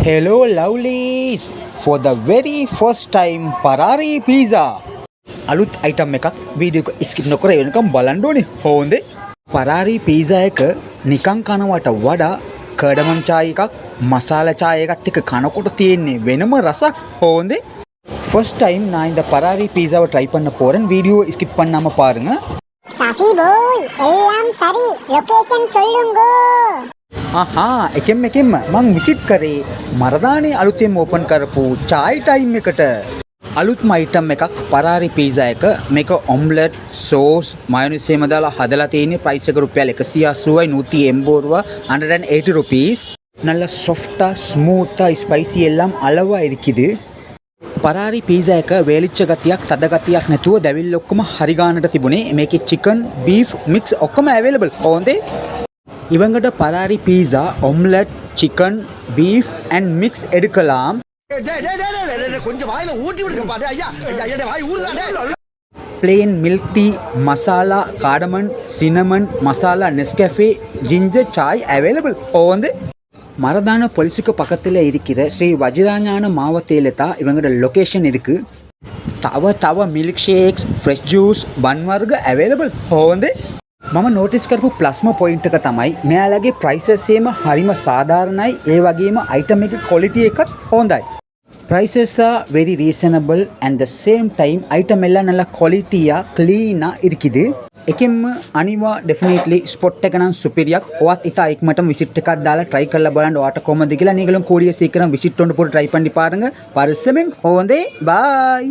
Hello lovelies! For the very first time Parari pizza. අලුත් item එකක් video එක skip නොකර වෙනකම් බලන්න ඕනේ. හොඳේ. Parari pizza එක නිකන් කනවට වඩා කඩමන් චාය එකක් මසාලා චාය එකත් එක්ක කනකොට තියෙන්නේ වෙනම රසක්. හොඳේ. First time நான் இந்த Parari pizzaவை ட்ரை பண்ண போறேன். வீடியோ ஸ்கிப் பண்ணாம பாருங்க. சாஃபி போய் எல்லாம் சரி லொகேஷன் சொல்லுங்க. එකෙන්ම මං විසිට් කරේ මරදානේ අලුතෙන් ඕපන් කරපු චායි ටයිම් එකට. අලුත්ම අයිටම් එකක් Parari pizza එක. මේක ඔම්ලට් සෝස් මයොනයිස් එහෙම දාලා හදලා තියෙන්නේ. ප්‍රයිස් එක රුපියල් 180යි 180 ரூபா 180 rupees. நல்ல சாஃப்ட்டா ஸ்மூத்தா ஸ்பைசி எல்லாம் அளவா இருக்குது. Parari pizza එක වේලිච්ච ගතියක් තද ගතියක් නැතුව දැවිල්ල ඔක්කොම හරි ගානට තිබුණේ. මේකේ chicken beef mix ඔක්කොම available. හොඳේ. இவங்கட Parari pizza omelette chicken beef and mix எடுக்கலாம். கொஞ்சம் வாயில ஊட்டி விடுங்க பாரு ஐயா ஐயா வாய் ஊறுதானே. plain milk tea masala cardamom cinnamon masala Nescafe ginger chai available. ஓந்து மரதான பொலிசுக்கு பக்கத்துல இருக்கிற ஸ்ரீ வஜிராஞான மாவட்டத்துல தான் இவங்கட லொகேஷன் இருக்கு. தவ மில்க் ஷேக்ஸ் ஃப்ரெஷ் ஜூஸ் பன் වර්ග available. ඕන්ද මම නෝටිස් කරපු ප්ලස්ම පොයින්ට් එක තමයි මෙයාලගේ ප්‍රයිසස් එහෙම හරිම සාධාරණයි. ඒ වගේම අයිටම් එකේ ක්වොලිටි එකත් හොඳයි. prices are very reasonable and the same time item எல்லாம் நல்ல குவாலிட்டியா க்ளீனா இருக்குது. එකෙන්ම අනිවා definitely spot එක නම් superior. ඔයත් ඉතා ඉක්මනටම visit එකක් දාලා try කරලා බලන්න ඔයාට කොහමද කියලා. நீங்களும் கூடிய சீக்கிரம் visit ஒன்று போட்டு try பண்ணி பாருங்க. பரிசமென் ஹோந்தே bye.